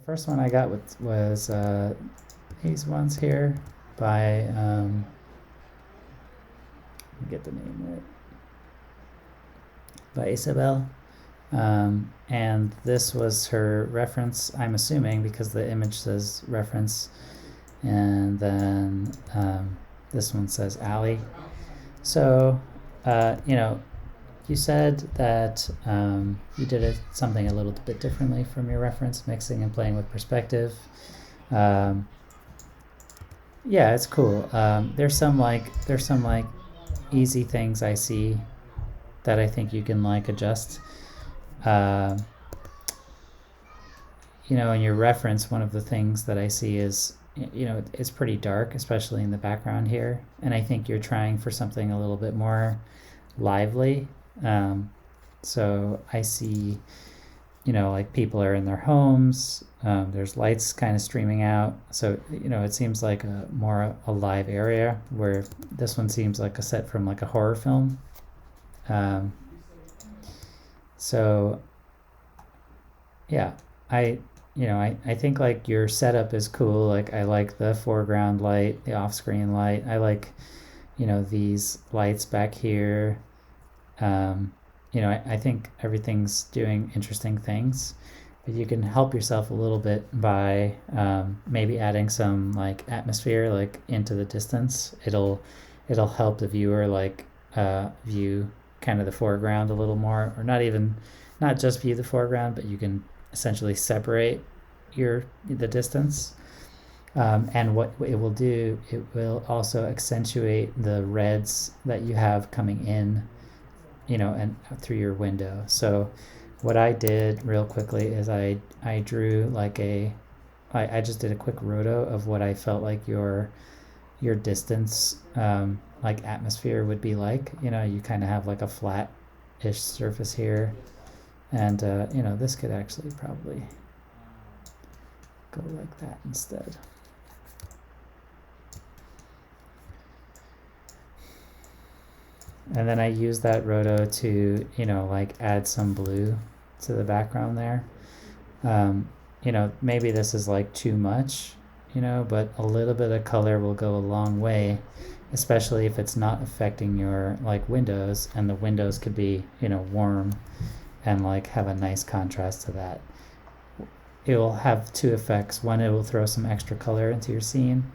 first one I got was these ones here by let me get the name right, by Isabella. And this was her reference, I'm assuming, because the image says reference, and then this one says alley. So you said that you did something a little bit differently from your reference, mixing and playing with perspective. Yeah, it's cool. There's some easy things I see that I think you can adjust. In your reference, one of the things that I see is, it's pretty dark, especially in the background here. And I think you're trying for something a little bit more lively. So I see, people are in their homes. There's lights kind of streaming out. So, it seems like a more alive area, where this one seems like a set from a horror film. So yeah, I think your setup is cool. I like the foreground light, the off-screen light. I like, these lights back here. I think everything's doing interesting things, but you can help yourself a little bit by maybe adding some atmosphere into the distance. It'll help the viewer view kind of the foreground a little more, or not just view the foreground, but you can essentially separate the distance. And what it will do, it will also accentuate the reds that you have coming in, and through your window. So what I did real quickly is I drew I just did a quick roto of what I felt like your distance atmosphere would be like. You kind of have a flat-ish surface here, and this could actually probably go like that instead. And then I use that roto to add some blue to the background there. Maybe this is too much, but a little bit of color will go a long way, especially if it's not affecting your windows, and the windows could be warm and have a nice contrast to that. It will have two effects. One, it will throw some extra color into your scene.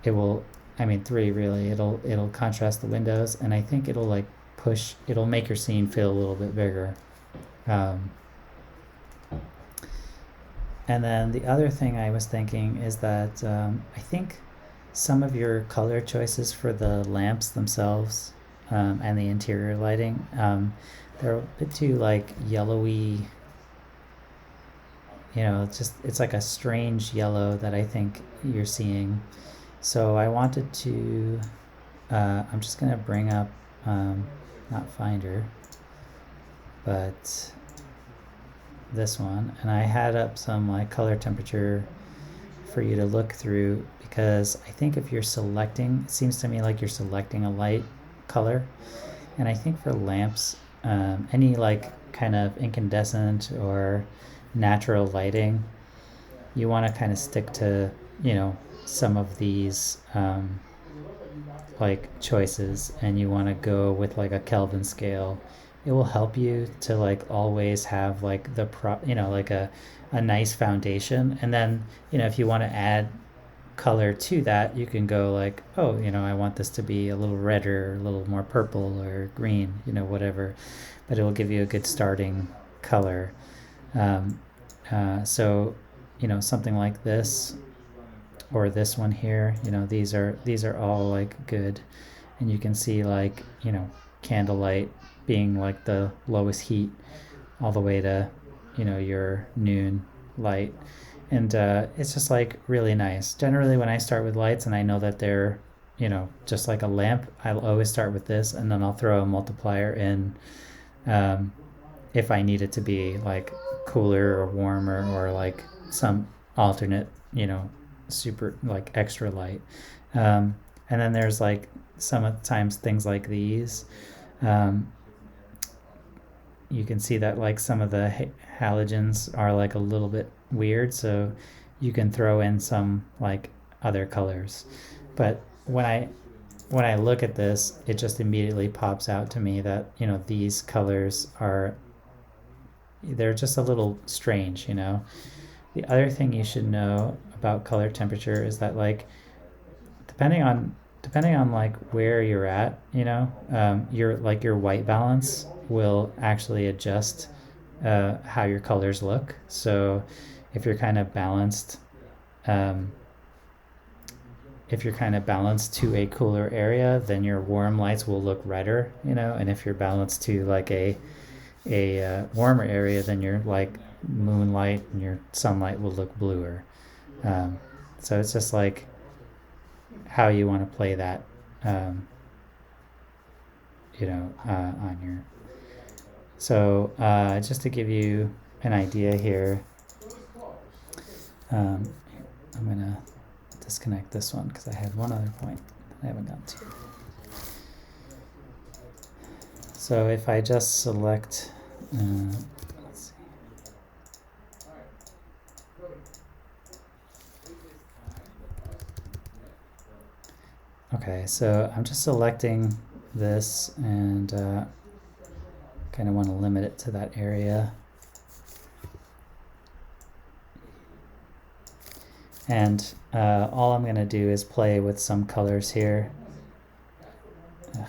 It will, three really. It'll contrast the windows, and I think it'll it'll make your scene feel a little bit bigger. And then the other thing I was thinking is that I think some of your color choices for the lamps themselves, and the interior lighting, they're a bit too yellowy. It's like a strange yellow that I think you're seeing. So I wanted to, I'm just going to bring up, not Finder, but this one. And I had up some color temperature for you to look through, because I think if you're selecting, it seems to me like you're selecting a light color. And I think for lamps, any kind of incandescent or natural lighting, you want to kind of stick to, some of these choices, and you want to go with a Kelvin scale. It will help you to always have a nice foundation. And then if you want to add color to that, you can go I want this to be a little redder, a little more purple or green, whatever, but it will give you a good starting color. So something like this, or this one here, these are all good. And you can see candlelight being the lowest heat all the way to your noon light. And it's just really nice. Generally when I start with lights and I know that they're just like a lamp, I'll always start with this, and then I'll throw a multiplier in if I need it to be cooler or warmer, or some alternate super extra light. And then there's sometimes things like these. You can see that some of the halogens are a little bit weird, so you can throw in some like other colors. But when I look at this, it just immediately pops out to me that, these colors they're just a little strange. The other thing you should know about color temperature is that, like, depending on like where you're at, your white balance will actually adjust how your colors look. So if you're kind of balanced, um, to a cooler area, then your warm lights will look redder, and if you're balanced to like a warmer area, then your like moonlight and your sunlight will look bluer. So it's just like how you want to play that, on your. So just to give you an idea here, I'm gonna disconnect this one because I had one other point that I haven't gotten to. So if I just select, let's see. Okay, so I'm just selecting this and kind of want to limit it to that area. And all I'm going to do is play with some colors here. Ugh.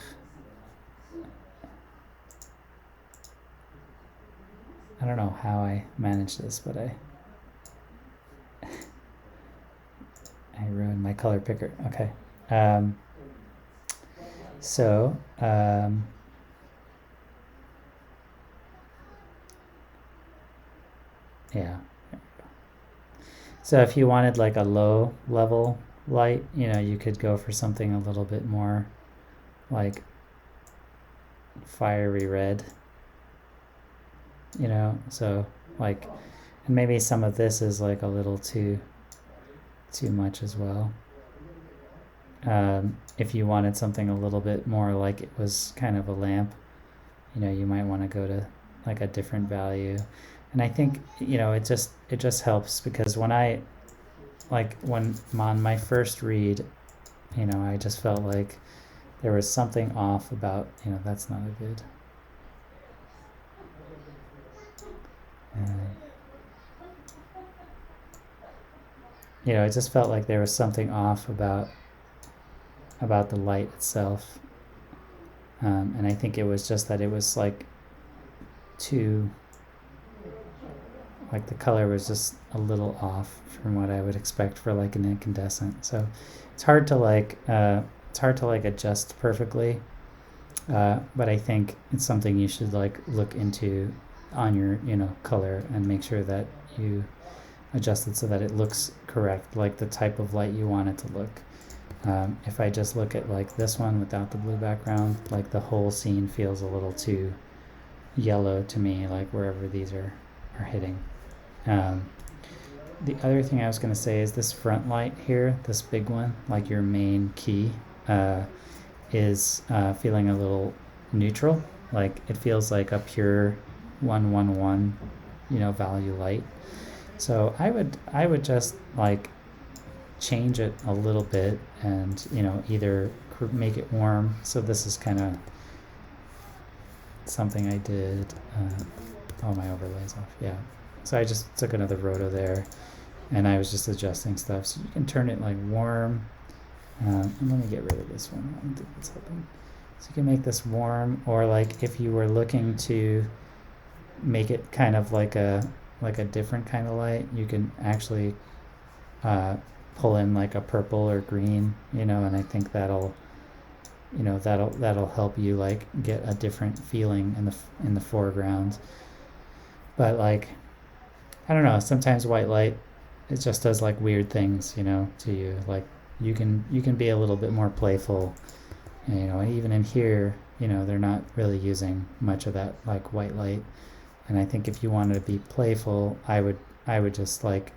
I don't know how I managed this, but I ruined my color picker. Okay. So yeah. So if you wanted like a low level light, you could go for something a little bit more like fiery red, so like, and maybe some of this is like a little too much as well. If you wanted something a little bit more like it was kind of a lamp, you might want to go to like a different value. And I think, it just helps because when on my first read, I just felt like there was something off about, that's not a good. I just felt like there was something off about the light itself. And I think it was just that it was like too, like the color was just a little off from what I would expect for like an incandescent. So it's hard to like adjust perfectly. But I think it's something you should like look into on your, color and make sure that you adjust it so that it looks correct, like the type of light you want it to look. If I just look at like this one without the blue background, like the whole scene feels a little too yellow to me, like wherever these are hitting. The other thing I was going to say is this front light here, this big one, like your main key, is feeling a little neutral. Like it feels like a pure 111, value light. So I would just like change it a little bit and, either make it warm. So this is kind of something I did. All my overlays off. Yeah. So I just took another roto there and I was just adjusting stuff. So you can turn it like warm. And let me get rid of this one. I don't think it's helping. So you can make this warm, or like if you were looking to make it kind of like a different kind of light, you can actually pull in like a purple or green, and I think that'll help you like get a different feeling in the foreground. But like, I don't know, sometimes white light, it just does like weird things, to you. Like you can be a little bit more playful, and even in here, they're not really using much of that like white light. And I think if you wanted to be playful, I would just like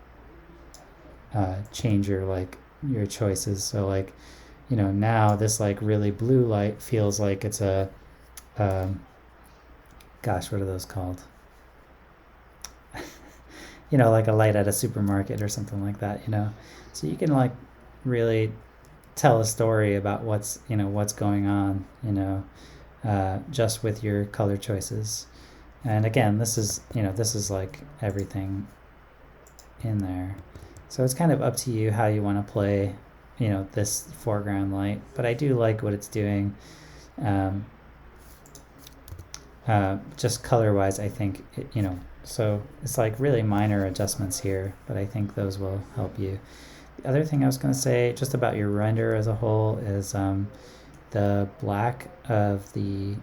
change your choices. So like, now this like really blue light feels like it's a gosh, what are those called? like a light at a supermarket or something like that, so you can like really tell a story about what's going on, just with your color choices. And again, this is like everything in there. So it's kind of up to you how you want to play, this foreground light. But I do like what it's doing. Just color-wise, I think, so it's like really minor adjustments here, but I think those will help you. The other thing I was going to say just about your render as a whole is the black of the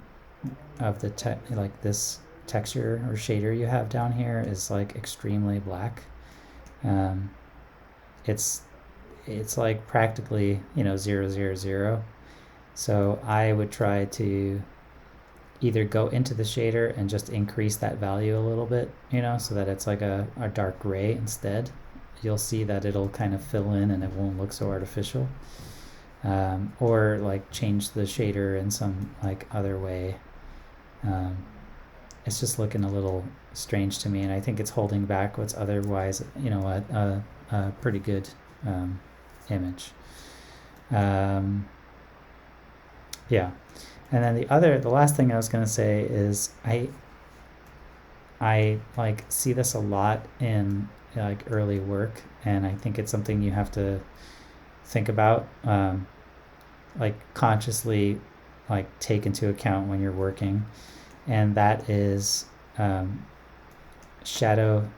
like this texture or shader you have down here is like extremely black. It's like practically 000. So I would try to either go into the shader and just increase that value a little bit, so that it's like a dark gray instead. You'll see that it'll kind of fill in and it won't look so artificial. Or like change the shader in some like other way. It's just looking a little strange to me, and I think it's holding back what's otherwise, a pretty good image. Yeah. And then the last thing I was going to say is I like see this a lot in like early work, and I think it's something you have to think about, like consciously like take into account when you're working, and that is shadow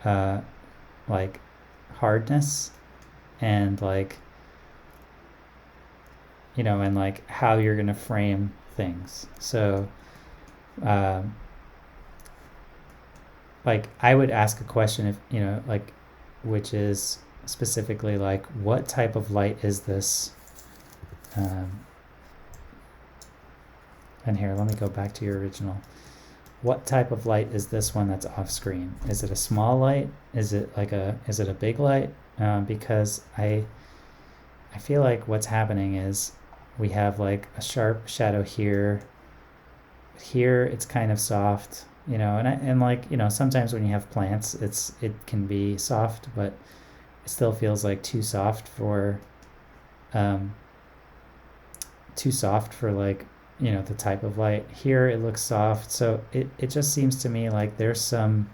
like hardness and like and like how you're gonna frame things. So like I would ask a question if like, which is specifically like, what type of light is this? And here, let me go back to your original. What type of light is this one that's off screen? Is it a small light? Is it a big light? Because I feel like what's happening is we have like a sharp shadow here. Here it's kind of soft, and like sometimes when you have plants, it can be soft, but it still feels like too soft for like the type of light. Here it looks soft, so it just seems to me like there's some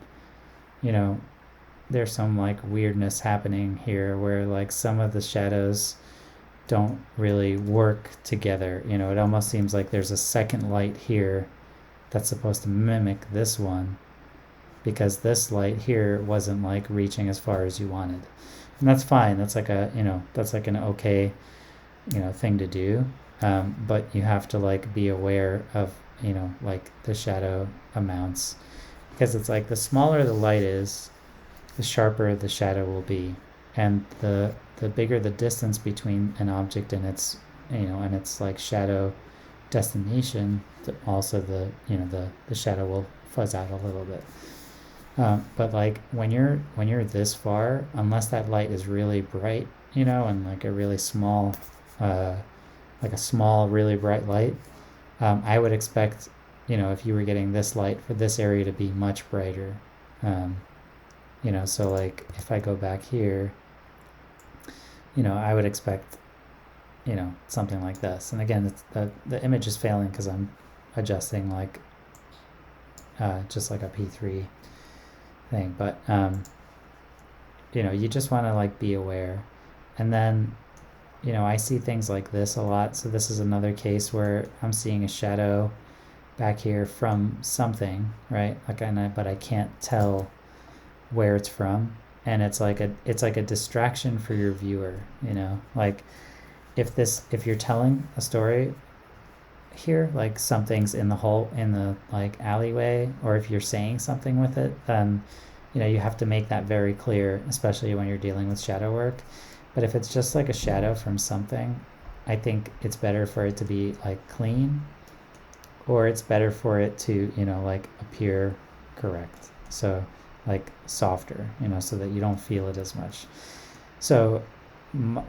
like weirdness happening here where like some of the shadows don't really work together. It almost seems like there's a second light here that's supposed to mimic this one, because this light here wasn't like reaching as far as you wanted. And that's fine. That's like an okay thing to do. But you have to like be aware of like the shadow amounts, because it's like the smaller the light is, the sharper the shadow will be, and the bigger the distance between an object and its and its like shadow destination, also the shadow will fuzz out a little bit. But like when you're this far, unless that light is really bright, and like a really small really bright light, I would expect if you were getting this light for this area to be much brighter. So like if I go back here, I would expect something like this. And again, the image is failing because I'm adjusting like just like a P3 thing, but you just want to like be aware. And then I see things like this a lot. So this is another case where I'm seeing a shadow back here from something, right? Like, but I can't tell where it's from, and it's like a distraction for your viewer. Like if you're telling a story here, like something's in the like alleyway, or if you're saying something with it, then you have to make that very clear, especially when you're dealing with shadow work. But if it's just like a shadow from something, I think it's better for it to be like clean, or it's better for it to like appear correct, so like softer, so that you don't feel it as much. So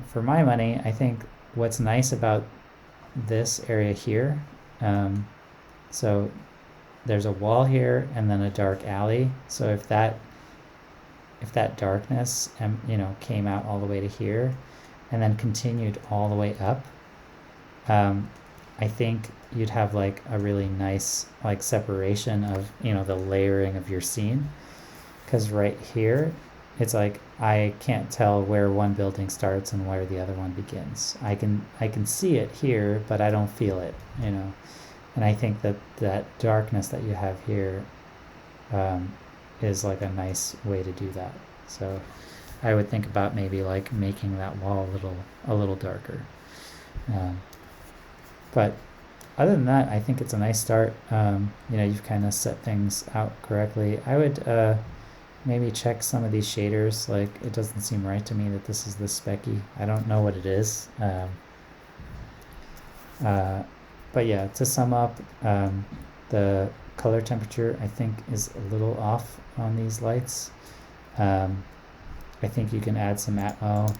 for my money, I think what's nice about this area here, so there's a wall here and then a dark alley. So if that if that darkness, you know, came out all the way to here and then continued all the way up, I think you'd have like a really nice like separation of, you know, the layering of your scene. Because right here, it's like I can't tell where one building starts and where the other one begins. I can see it here, but I don't feel it, you know. And I think that that darkness that you have here is like a nice way to do that. So I would think about maybe like making that wall a little darker. But other than that, I think it's a nice start. You know, you've kind of set things out correctly. I would maybe check some of these shaders. Like, it doesn't seem right to me that this is this specky. I don't know what it is. But yeah, to sum up, the color temperature I think is a little off on these lights. I think you can add some atmo,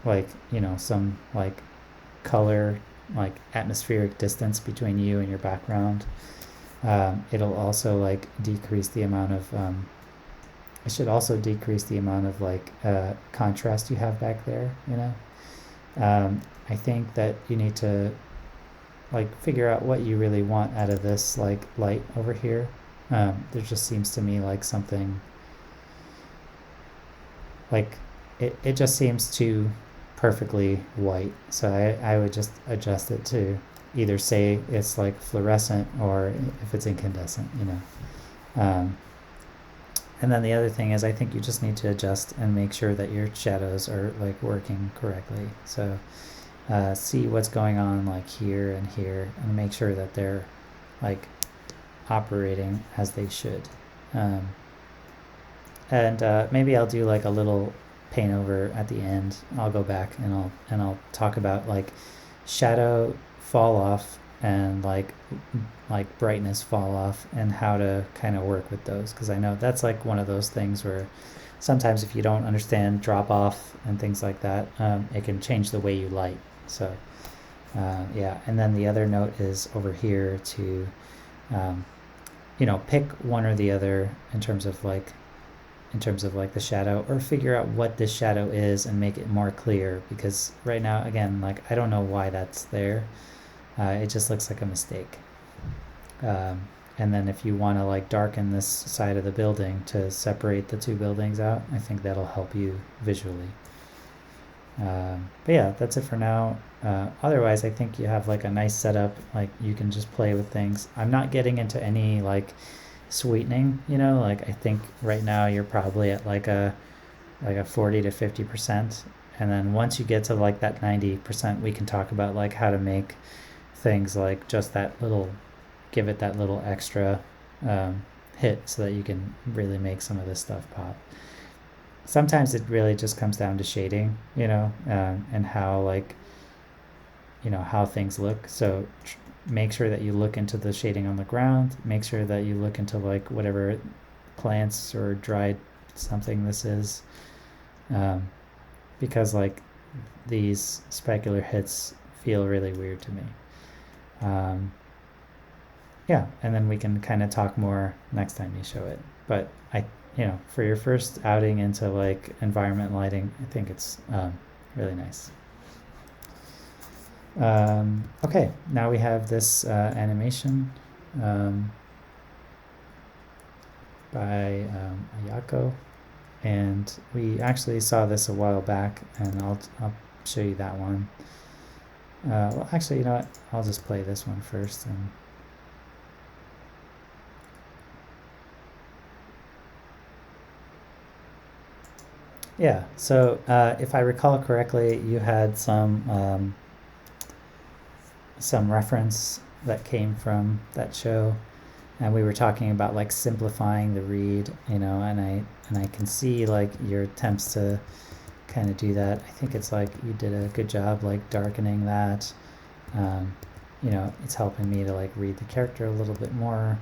like, you know, some like color, like atmospheric distance between you and your background. It'll also like decrease the amount of it should also decrease the amount of like contrast you have back there, you know. I think that you need to like figure out what you really want out of this like light over here. There just seems to me like something like it just seems too perfectly white. So I would just adjust it to either say it's like fluorescent or if it's incandescent, you know. And then the other thing is I think you just need to adjust and make sure that your shadows are like working correctly. So see what's going on like here and make sure that they're like operating as they should. And maybe I'll do like a little paint over at the end. I'll go back and I'll talk about like shadow fall off and like brightness fall off and how to kind of work with those, because I know that's like one of those things where sometimes if you don't understand drop off and things like that, it can change the way you light. So yeah, and then the other note is over here to you know, pick one or the other in terms of like the shadow, or figure out what this shadow is and make it more clear, because right now again, like I don't know why that's there. It just looks like a mistake. And then if you want to like darken this side of the building to separate the two buildings out, I think that'll help you visually. But yeah, that's it for now. Otherwise, I think you have like a nice setup. Like you can just play with things. I'm not getting into any like sweetening, you know, like I think right now you're probably at like a 40 to 50%. And then once you get to like that 90%, we can talk about like how to make things like just that little, give it that little extra hit so that you can really make some of this stuff pop. Sometimes it really just comes down to shading, you know, and how like, you know, how things look. So make sure that you look into the shading on the ground. Make sure that you look into like whatever plants or dried something this is, because like these specular hits feel really weird to me. Yeah, and then we can kind of talk more next time you show it. But you know, for your first outing into like environment lighting, I think it's really nice. Okay, now we have this animation by Ayako, and we actually saw this a while back, and I'll show you that one. Well, actually, you know what? I'll just play this one first. And yeah, so if I recall correctly, you had some reference that came from that show, and we were talking about like simplifying the read, you know, and I can see like your attempts to kind of do that. I think it's like you did a good job like darkening that. You know, it's helping me to like read the character a little bit more.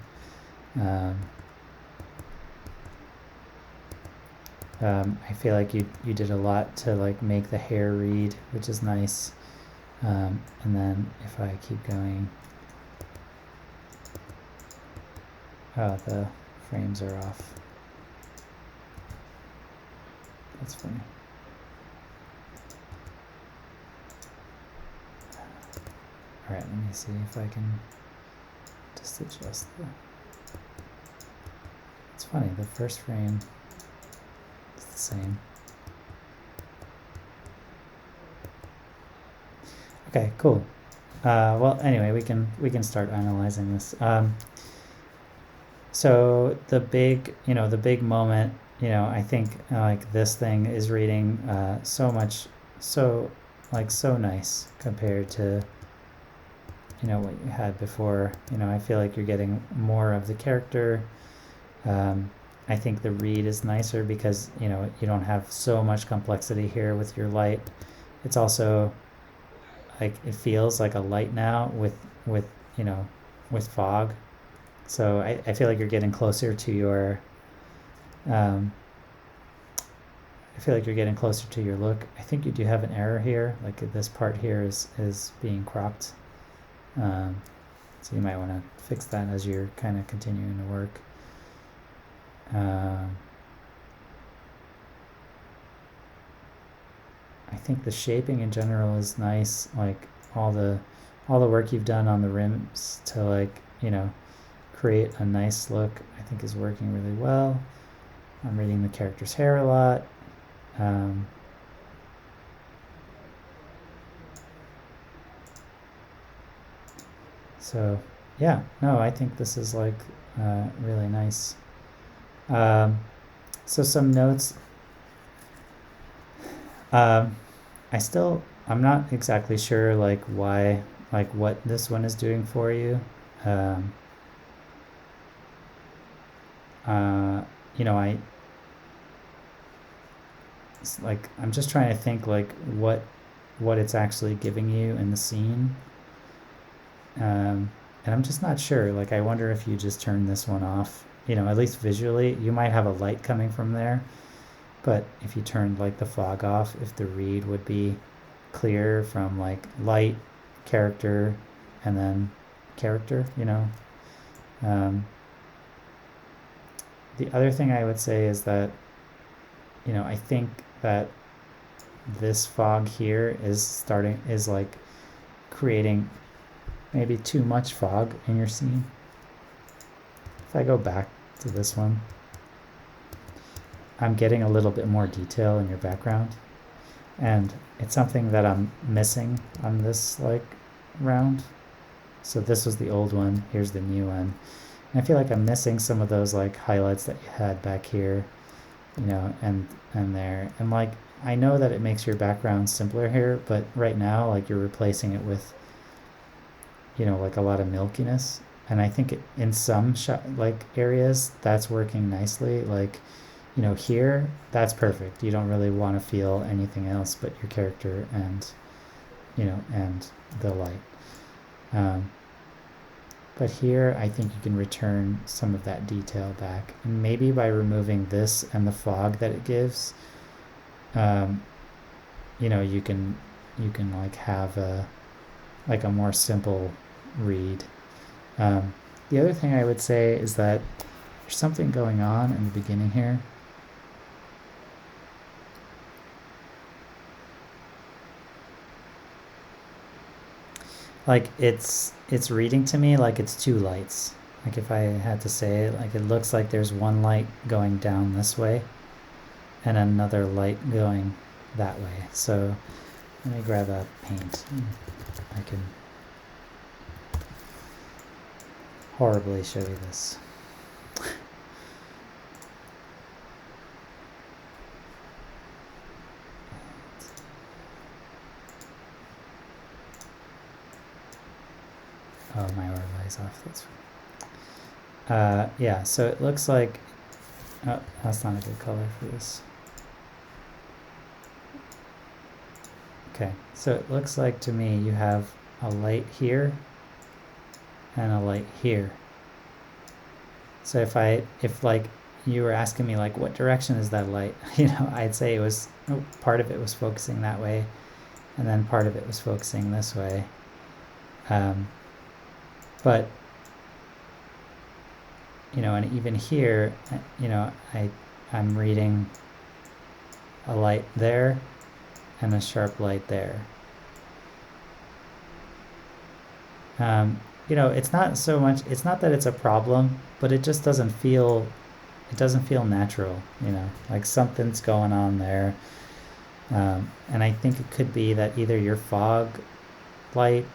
I feel like you did a lot to like make the hair read, which is nice. And then if I keep going, oh, the frames are off. That's funny. All right, let me see if I can just adjust the... It's funny, the first frame is the same. Okay, cool. Well, anyway, we can start analyzing this. So the big moment, I think like this thing is reading so nice compared to what you had before. I feel like you're getting more of the character. I think the read is nicer because you don't have so much complexity here with your light. It's also like it feels like a light now with fog. So I feel like you're getting closer to your I feel like you're getting closer to your look. I think you do have an error here, like this part here is being cropped. So you might want to fix that as you're kind of continuing to work. I think the shaping in general is nice, like all the work you've done on the rims to like create a nice look, I think is working really well. I'm reading the character's hair a lot. So yeah, no, I think this is like really nice. So some notes. I'm not exactly sure like why, like what this one is doing for you. It's like I'm just trying to think like what it's actually giving you in the scene. And I'm just not sure. Like I wonder if you just turn this one off. At least visually, you might have a light coming from there. But if you turned like the fog off, if the read would be clear from like light, character, and then character, the other thing I would say is that, I think that this fog here is like creating maybe too much fog in your scene. If I go back to this one, I'm getting a little bit more detail in your background, and it's something that I'm missing on this like round. So this was the old one, here's the new one, and I feel like I'm missing some of those like highlights that you had back here, and there, and like I know that it makes your background simpler here, but right now like you're replacing it with like a lot of milkiness, and I think in some like areas that's working nicely, like here that's perfect. You don't really want to feel anything else but your character and and the light. But here I think you can return some of that detail back, and maybe by removing this and the fog that it gives, you can like have a more simple read. The other thing I would say is that there's something going on in the beginning here. Like it's reading to me like it's two lights. Like if I had to say it, like it looks like there's one light going down this way and another light going that way. So let me grab a paint. I can horribly show you this. Oh, my overlay's off. That's fine. Yeah, so it looks like... Oh, that's not a good color for this. Okay, so it looks like to me you have a light here and a light here. So if like you were asking me like what direction is that light, I'd say it was part of it was focusing that way, and then part of it was focusing this way. But and even here, I'm reading a light there and a sharp light there. It's not so much, it's not that it's a problem, but it just doesn't feel natural, like something's going on there. And I think it could be that either your fog light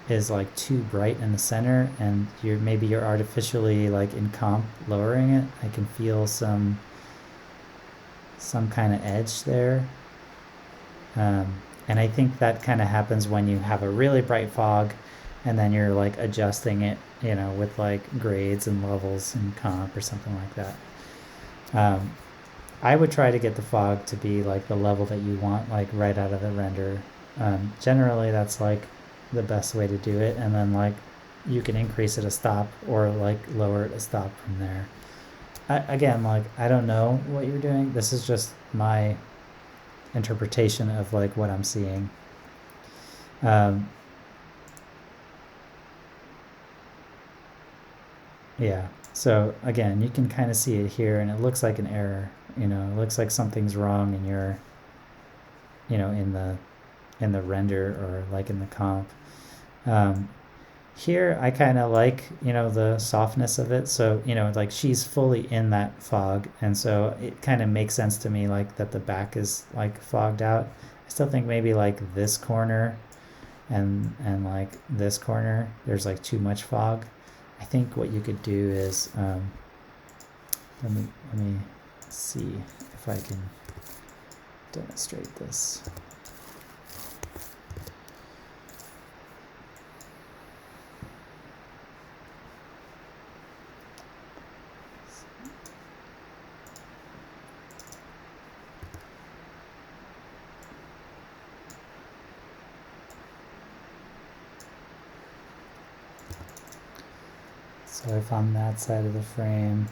is like too bright in the center, and you're artificially like in comp lowering it. I can feel some kind of edge there. And I think that kind of happens when you have a really bright fog and then you're like adjusting it, with like grades and levels and comp or something like that. I would try to get the fog to be like the level that you want, like right out of the render. Generally that's like the best way to do it, and then like you can increase it a stop or like lower it a stop from there. Again, like I don't know what you're doing. This is just my interpretation of like what I'm seeing. Yeah, so again, you can kind of see it here, and it looks like an error. It looks like something's wrong in your, in the render or like in the comp. Here I kind of like, the softness of it. So, like she's fully in that fog, and so it kind of makes sense to me like that the back is like fogged out. I still think maybe like this corner and like this corner, there's like too much fog. I think what you could do is let me see if I can demonstrate this. So if on that side of the frame,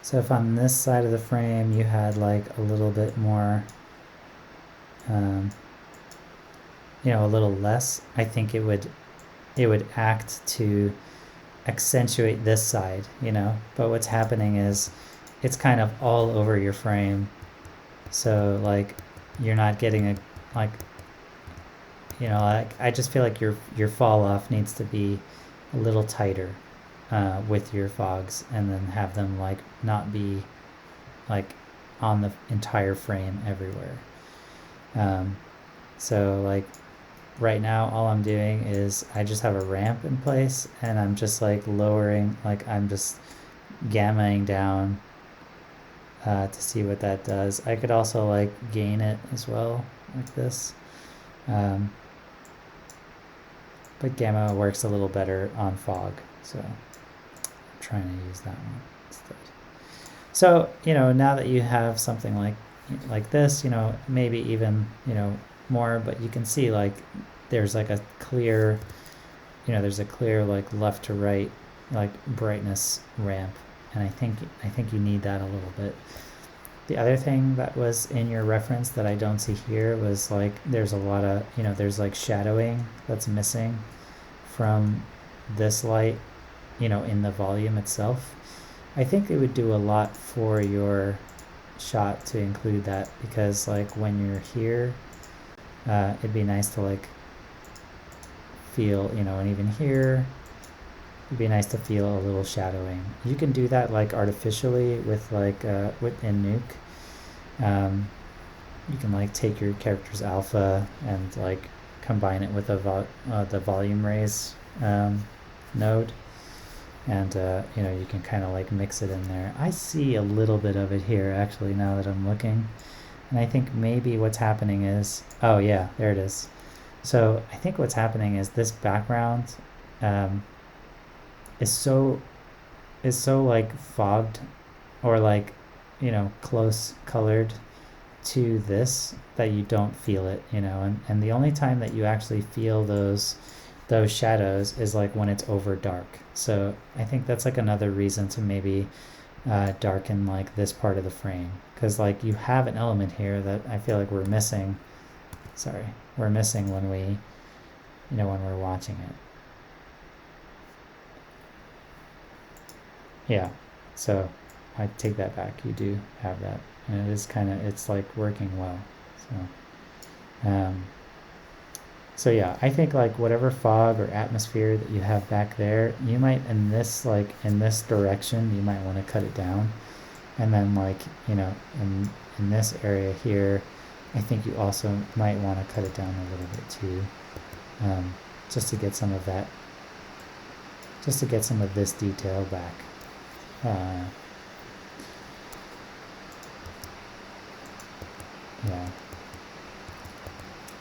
so if on this side of the frame you had like a little bit more, a little less, I think it would act to accentuate this side, but what's happening is it's kind of all over your frame. So like you're not getting a like, I just feel like your fall off needs to be a little tighter with your fogs, and then have them like not be like on the entire frame everywhere. So like right now all I'm doing is I just have a ramp in place, and I'm just like lowering, like I'm just gammaing down to see what that does. I could also like gain it as well, like this. But gamma works a little better on fog, so I'm trying to use that one instead. So, now that you have something like this, maybe even, more, but you can see like there's like a clear, like left to right, like brightness ramp. And I think you need that a little bit. The other thing that was in your reference that I don't see here was like there's a lot of, there's like shadowing that's missing from this light, in the volume itself. I think it would do a lot for your shot to include that, because like when you're here, it'd be nice to like feel, and even here, it'd be nice to feel a little shadowing. You can do that like artificially with like in Nuke. You can like take your character's alpha and like combine it with the volume raise node, and you can kind of like mix it in there. I see a little bit of it here actually now that I'm looking, and I think maybe what's happening is, oh yeah, there it is. So I think what's happening is this background is so like fogged, or like close colored to this, that you don't feel it, and the only time that you actually feel those shadows is like when it's over dark. So I think that's like another reason to maybe darken like this part of the frame, because like you have an element here that I feel like we're missing when we when we're watching it. Yeah, so I take that back. You do have that, and it is it's like working well. So yeah, I think like whatever fog or atmosphere that you have back there, you might in this direction, you might want to cut it down, and then like in this area here, I think you also might want to cut it down a little bit too, just to get some of that, just to get some of this detail back. Yeah.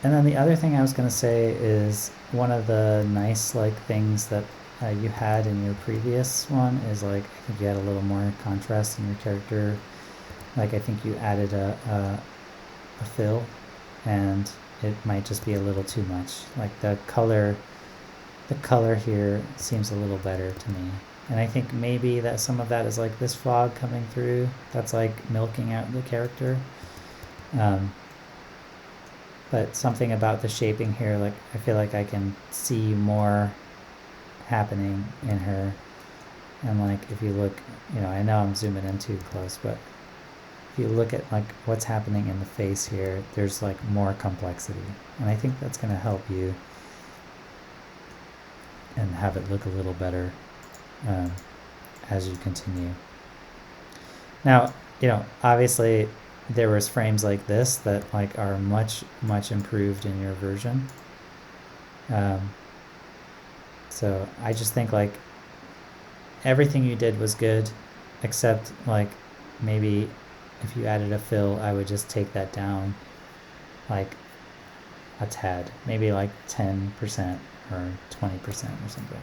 And then the other thing I was going to say is one of the nice like things that you had in your previous one is like I think you had a little more contrast in your character. Like I think you added a fill, and it might just be a little too much. Like the color here seems a little better to me. And I think maybe that some of that is like this fog coming through that's like milking out the character. But something about the shaping here, like I feel like I can see more happening in her. And like if you look, I know I'm zooming in too close, but if you look at like what's happening in the face here, there's like more complexity. And I think that's going to help you and have it look a little better as you continue. Now, obviously there was frames like this that like are much improved in your version. So I just think like everything you did was good, except like maybe if you added a fill, I would just take that down like a tad, maybe like 10% or 20% or something.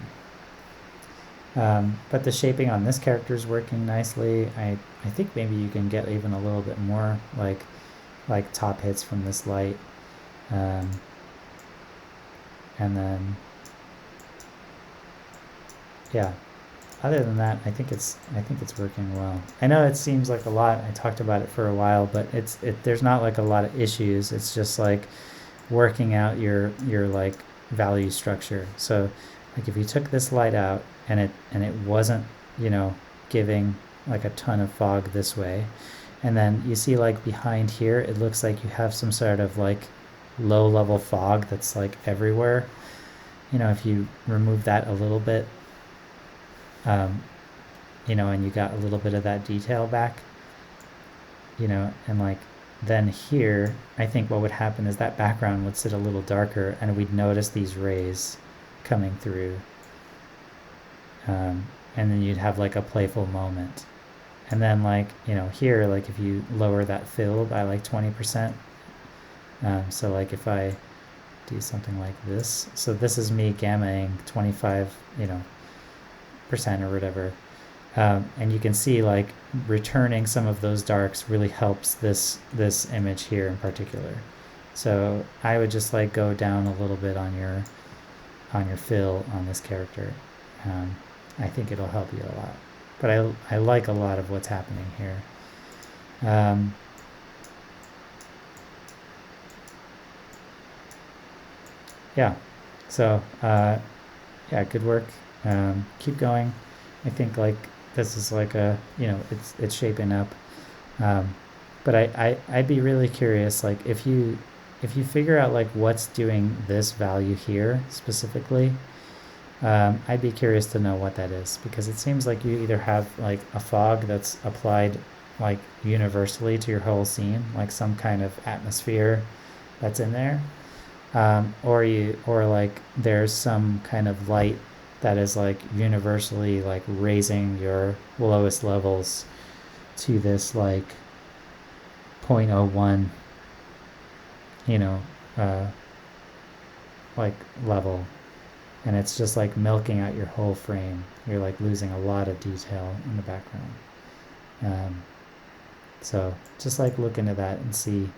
But the shaping on this character is working nicely. I think maybe you can get even a little bit more like top hits from this light, and then yeah. Other than that, I think it's working well. I know it seems like a lot. I talked about it for a while, but there's not like a lot of issues. It's just like working out your like value structure. So like if you took this light out and it wasn't giving like a ton of fog this way, and then you see like behind here it looks like you have some sort of like low level fog that's like everywhere. If you remove that a little bit, and you got a little bit of that detail back, and like then here I think what would happen is that background would sit a little darker and we'd notice these rays coming through, and then you'd have like a playful moment. And then like here, like if you lower that fill by like 20%, so like if I do something like this, so this is me gammaing 25 percent or whatever, and you can see like returning some of those darks really helps this image here in particular. So I would just like go down a little bit on your fill on this character. I think it'll help you a lot, but I like a lot of what's happening here. Yeah, so yeah, good work. Keep going. I think like this is like it's shaping up. But I'd be really curious, like if you figure out like what's doing this value here specifically, I'd be curious to know what that is, because it seems like you either have like a fog that's applied like universally to your whole scene, like some kind of atmosphere that's in there, or like there's some kind of light that is like universally like raising your lowest levels to this like 0.01 like level, and it's just like milking out your whole frame. You're like losing a lot of detail in the background. So just like look into that and see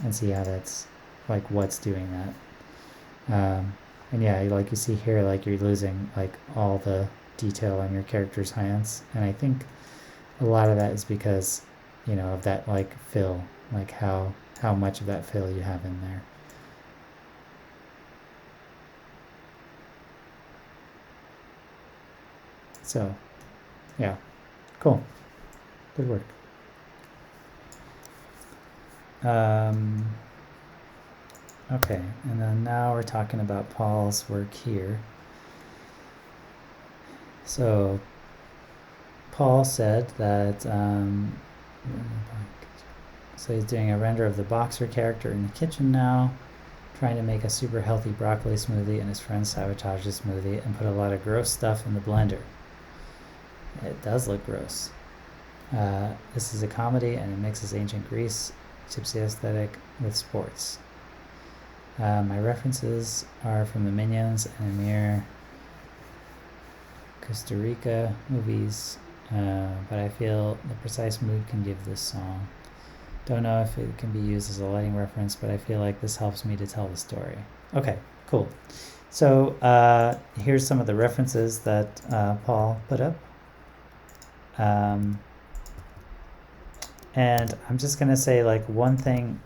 how that's like what's doing that. And yeah, like you see here, like you're losing like all the detail on your character's hands, and I think a lot of that is because of that like fill, like how much of that fill you have in there. So, yeah, cool. Good work. Okay, and then now we're talking about Paul's work here. So, Paul said that, so he's doing a render of the boxer character in the kitchen now, trying to make a super healthy broccoli smoothie, and his friend sabotaged the smoothie and put a lot of gross stuff in the blender. It does look gross. This is a comedy, and it mixes ancient Greece gypsy aesthetic with sports. My references are from the Minions and Amir Costa Rica movies, but I feel the precise mood can give this song. Don't know if it can be used as a lighting reference, but I feel like this helps me to tell the story. Okay, cool. So here's some of the references that Paul put up. And I'm just going to say, like, one thing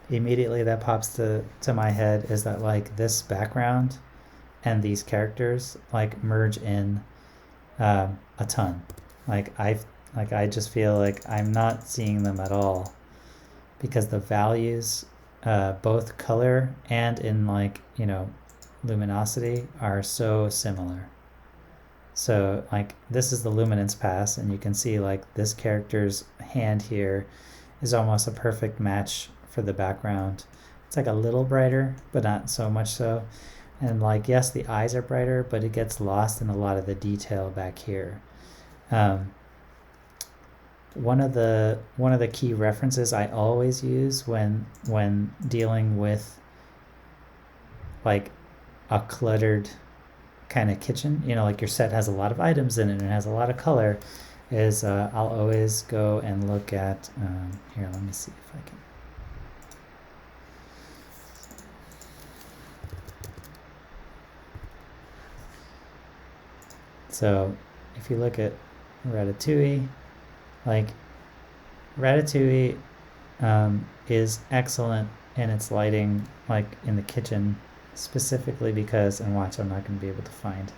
immediately that pops to my head is that, like, this background and these characters, like, merge in a ton. I just feel like I'm not seeing them at all, because the values, both color and in, like, luminosity, are so similar. So, like, this is the luminance pass, and you can see, like, this character's hand here is almost a perfect match for the background. It's like a little brighter, but not so much so. And, like, yes, the eyes are brighter, but it gets lost in a lot of the detail back here. One of the key references I always use when dealing with, like, a cluttered kind of kitchen, like your set has a lot of items in it and it has a lot of color, is I'll always go and look at, here, let me see if I can. So if you look at Ratatouille, like, Ratatouille is excellent in its lighting, like in the kitchen, specifically because, and watch, I'm not going to be able to find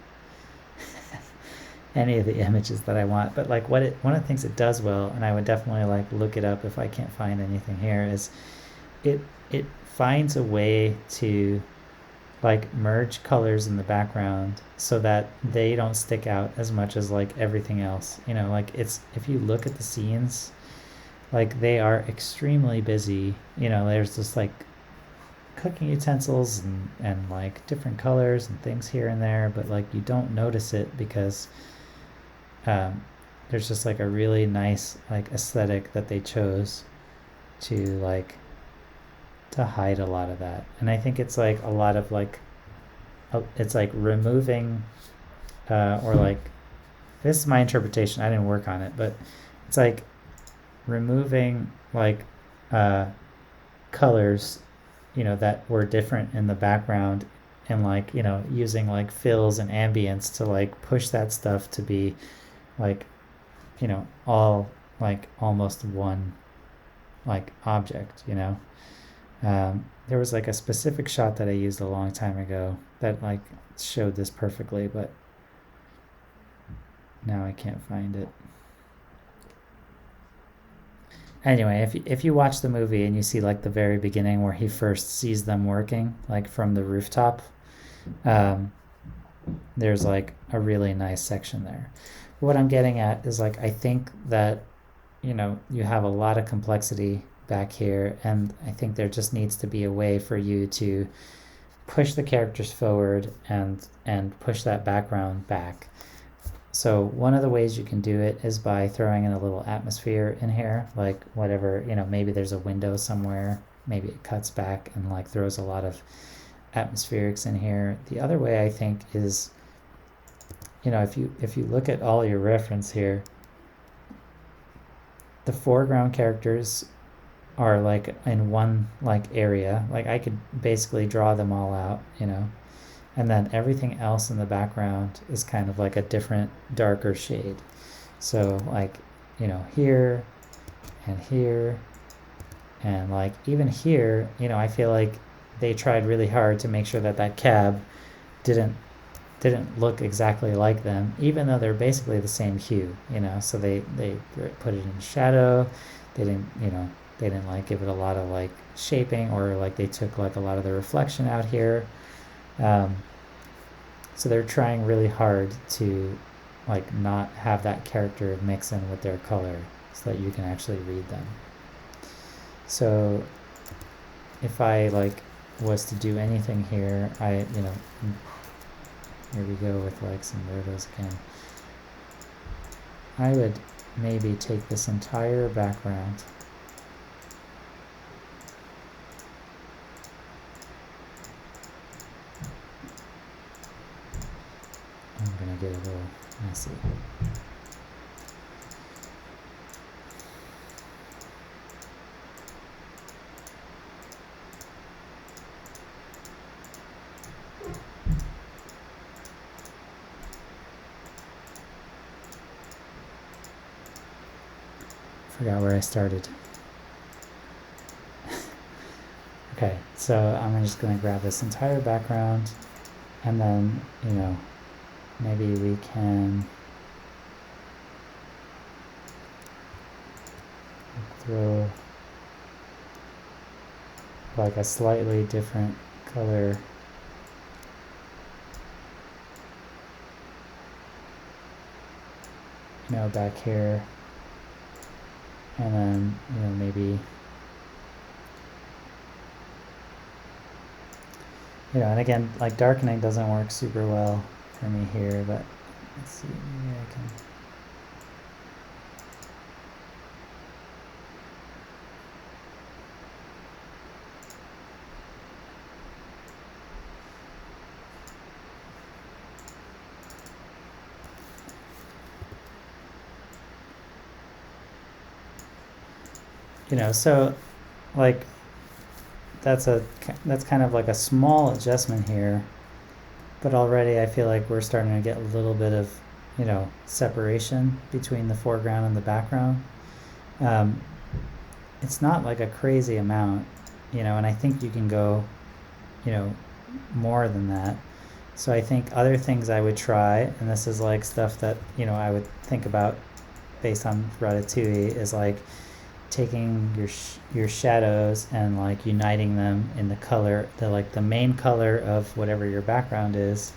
any of the images that I want, but like one of the things it does well, and I would definitely like look it up if I can't find anything here, is it finds a way to like merge colors in the background so that they don't stick out as much as like everything else. Like, it's, if you look at the scenes, like, they are extremely busy. There's just like cooking utensils and like different colors and things here and there, but like you don't notice it because there's just like a really nice like aesthetic that they chose to hide a lot of that. And I think it's like a lot of like it's like removing or like, this is my interpretation, I didn't work on it, but it's like removing like colors that were different in the background, and like using like fills and ambience to like push that stuff to be like all like almost one like object. There was like a specific shot that I used a long time ago that like showed this perfectly, but now I can't find it. Anyway, if you watch the movie and you see like the very beginning where he first sees them working like from the rooftop, there's like a really nice section there. What I'm getting at is, like, I think that you have a lot of complexity back here, and I think there just needs to be a way for you to push the characters forward and push that background back. So one of the ways you can do it is by throwing in a little atmosphere in here, like whatever, maybe there's a window somewhere, maybe it cuts back and like throws a lot of atmospherics in here. The other way, I think, is, if you look at all your reference here, the foreground characters are like in one like area, like I could basically draw them all out, and then everything else in the background is kind of like a different darker shade. So like here and here and like even here, I feel like they tried really hard to make sure that cab didn't didn't look exactly like them, even though they're basically the same hue, so they put it in shadow. They didn't, they didn't like give it a lot of like shaping, or like they took like a lot of the reflection out here. So they're trying really hard to like not have that character mix in with their color so that you can actually read them. So if I like was to do anything here, here we go with like some rhotos again. I would maybe take this entire background I'm gonna get a little messy. Forgot where I started. Okay, so I'm just gonna grab this entire background, and then, maybe we can throw like a slightly different color back here, and then maybe and again, like darkening doesn't work super well for me here, but let's see, maybe I can so like that's kind of like a small adjustment here, but already I feel like we're starting to get a little bit of separation between the foreground and the background. It's not like a crazy amount, and I think you can go more than that. So I think other things I would try, and this is like stuff that I would think about based on Ratatouille, is like taking your shadows and like uniting them in the color, the main color of whatever your background is.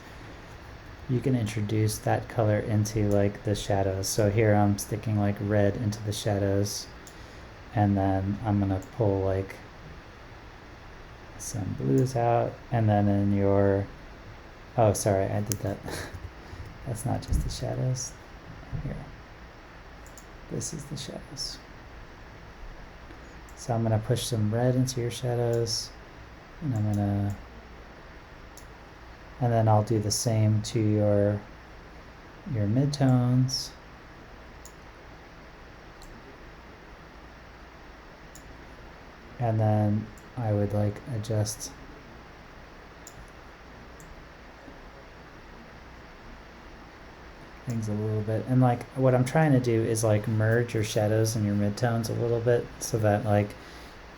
You can introduce that color into like the shadows. So here I'm sticking like red into the shadows, and then I'm gonna pull like some blues out, and then in your oh sorry, I did that. That's not just the shadows. Here, this is the shadows. So I'm going to push some red into your shadows, and then I'll do the same to your midtones. And then I would like adjust things a little bit, and like what I'm trying to do is like merge your shadows and your midtones a little bit, so that like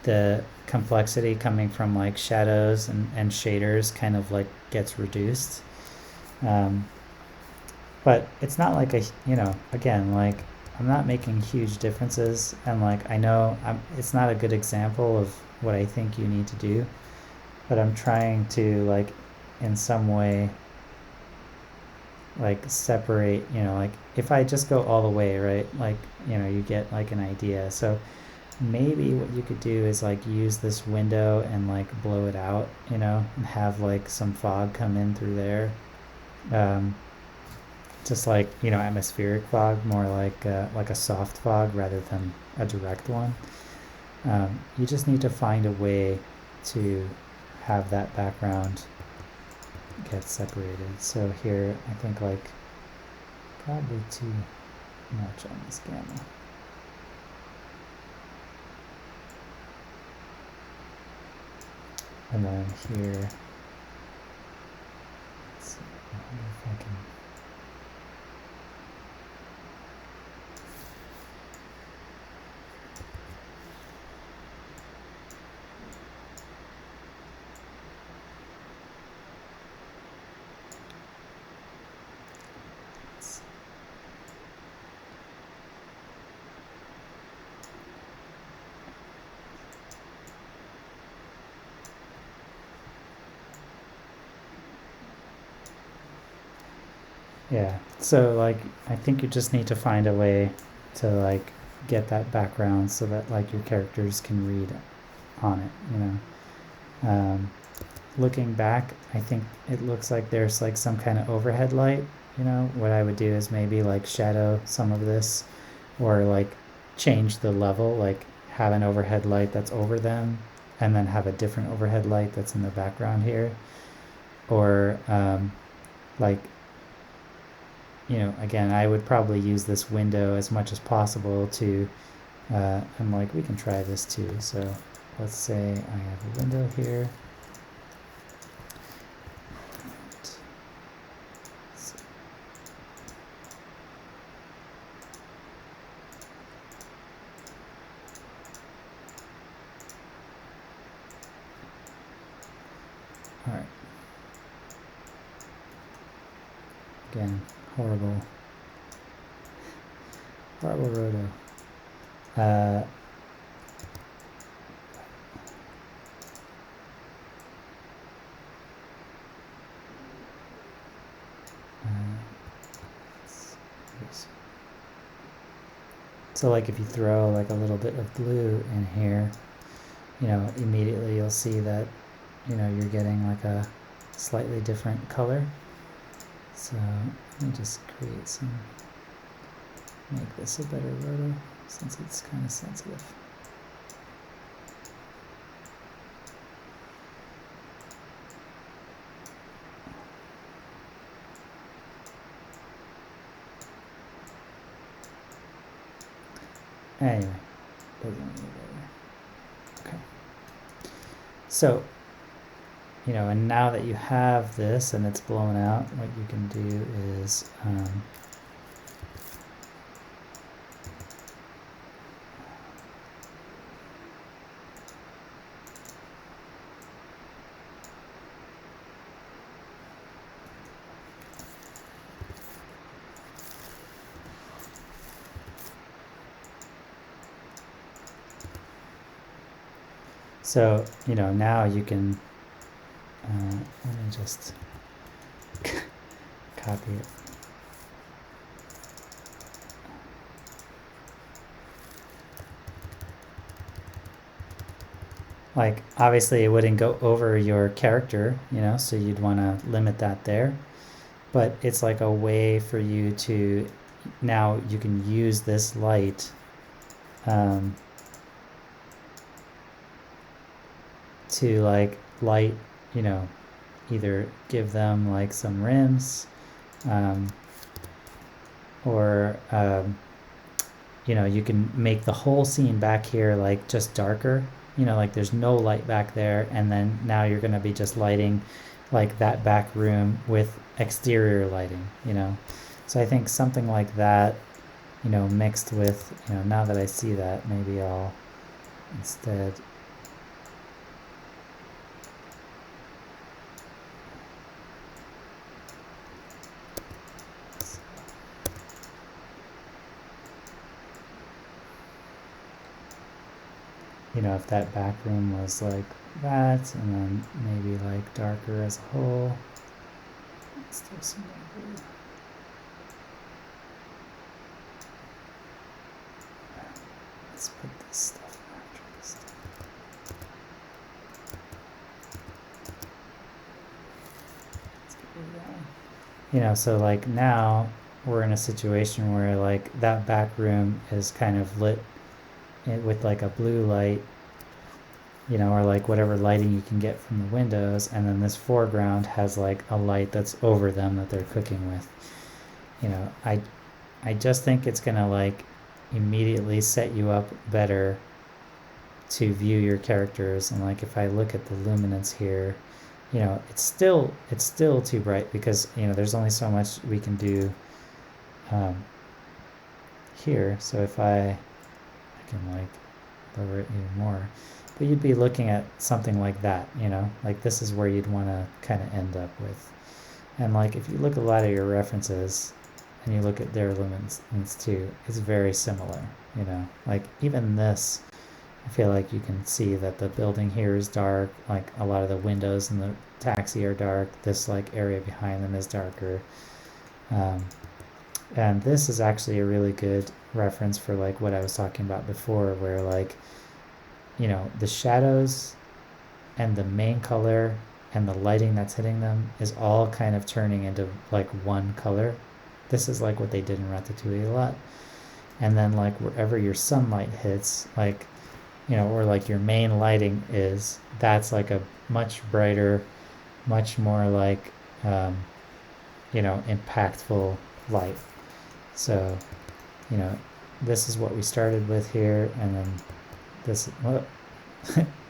the complexity coming from like shadows and shaders kind of like gets reduced. But it's not like again, like I'm not making huge differences, and like I know it's not a good example of what I think you need to do, but I'm trying to like in some way like separate, like if I just go all the way, right, like you get like an idea. So maybe what you could do is like use this window and like blow it out, and have like some fog come in through there, just like atmospheric fog, more like a soft fog rather than a direct one. You just need to find a way to have that background get separated. So here I think like probably too much on this gamma. And then here, let's see, I wonder if I can Yeah. So like I think you just need to find a way to like get that background so that like your characters can read on it, you know. Looking back, I think it looks like there's like some kind of overhead light, you know. What I would do is maybe like shadow some of this or like change the level, like have an overhead light that's over them and then have a different overhead light that's in the background here. Or like, you know, again, I would probably use this window as much as possible to, and like we can try this too. So let's say I have a window here. All right. Again, horrible roto. So like if you throw like a little bit of blue in here, you know, immediately you'll see that, you know, you're getting like a slightly different color. So let me just create some, make this a better roto since it's kind of sensitive. Anyway, doesn't really matter. Okay. So, you know, and now that you have this and it's blown out, what you can do is so, you know, now you can, let me just copy it. Like, obviously it wouldn't go over your character, you know, so you'd want to limit that there. But it's like a way for you to, now you can use this light to like light, you know, either give them like some rims or you know, you can make the whole scene back here like just darker, you know, like there's no light back there, and then now you're going to be just lighting like that back room with exterior lighting, you know. So I think something like that, you know, mixed with, you know, now that I see that, maybe I'll instead you know, if that back room was like that, and then maybe like darker as a whole. Let's do some darker. Let's put this stuff after this stuff. Let's get rid of that one. You know, so like now we're in a situation where like that back room is kind of lit with like a blue light, you know, or like whatever lighting you can get from the windows, and then this foreground has like a light that's over them that they're cooking with. You know, I just think it's gonna like immediately set you up better to view your characters. And like if I look at the luminance here, you know, it's still too bright because, you know, there's only so much we can do here. So if I can like lower it even more, but you'd be looking at something like that, you know, like this is where you'd want to kind of end up with. And like if you look at a lot of your references and you look at their luminance too, it's very similar, you know, like even this, I feel like you can see that the building here is dark, like a lot of the windows in the taxi are dark, this like area behind them is darker. Um, and this is actually a really good reference for like what I was talking about before, where like, the shadows and the main color and the lighting that's hitting them is all kind of turning into like one color. This is like what they did in Ratatouille a lot. And then like wherever your sunlight hits, like, or like your main lighting is, that's like a much brighter, much more like, um, impactful light. So, you know, this is what we started with here, and then this, well,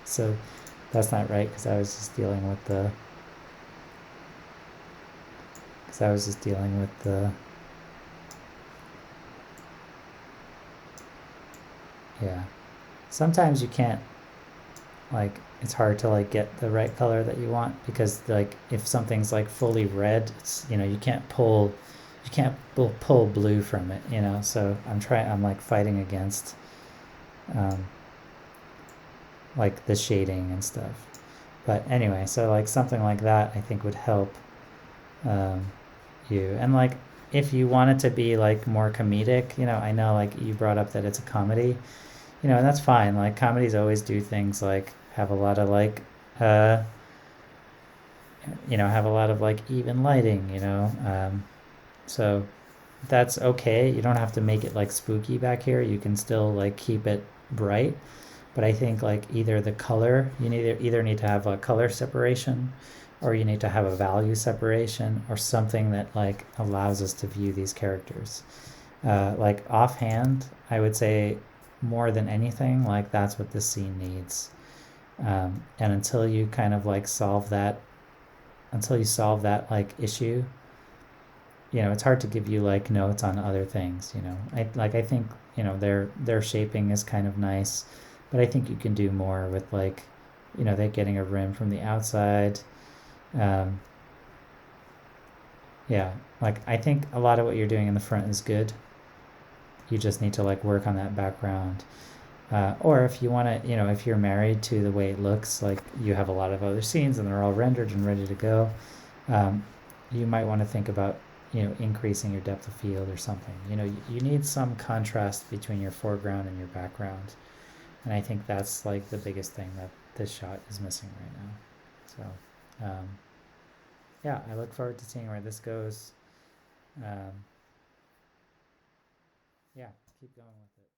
so that's not right because I was just dealing with the, yeah. Sometimes you can't, like, it's hard to like get the right color that you want, because like if something's like fully red, it's, you can't pull blue from it, so I'm like fighting against, um, like the shading and stuff. But anyway, so like something like that I think would help, um, you. And like if you want it to be like more comedic, I know like you brought up that it's a comedy, and that's fine. Like comedies always do things like have a lot of like, uh, have a lot of like even lighting, so that's okay. You don't have to make it like spooky back here. You can still like keep it bright. But I think like either the color, you either need to have a color separation, or you need to have a value separation, or something that like allows us to view these characters. Like offhand, I would say more than anything, like that's what this scene needs. And until you kind of like solve that like issue, it's hard to give you like notes on other things. I think their shaping is kind of nice, but I think you can do more with like, they getting a rim from the outside. Um, yeah, like I think a lot of what you're doing in the front is good. You just need to like work on that background. Or if you want to, if you're married to the way it looks, like you have a lot of other scenes and they're all rendered and ready to go, um, you might want to think about, increasing your depth of field or something. You need some contrast between your foreground and your background. And I think that's like the biggest thing that this shot is missing right now. So, yeah, I look forward to seeing where this goes. Um, yeah, keep going with it.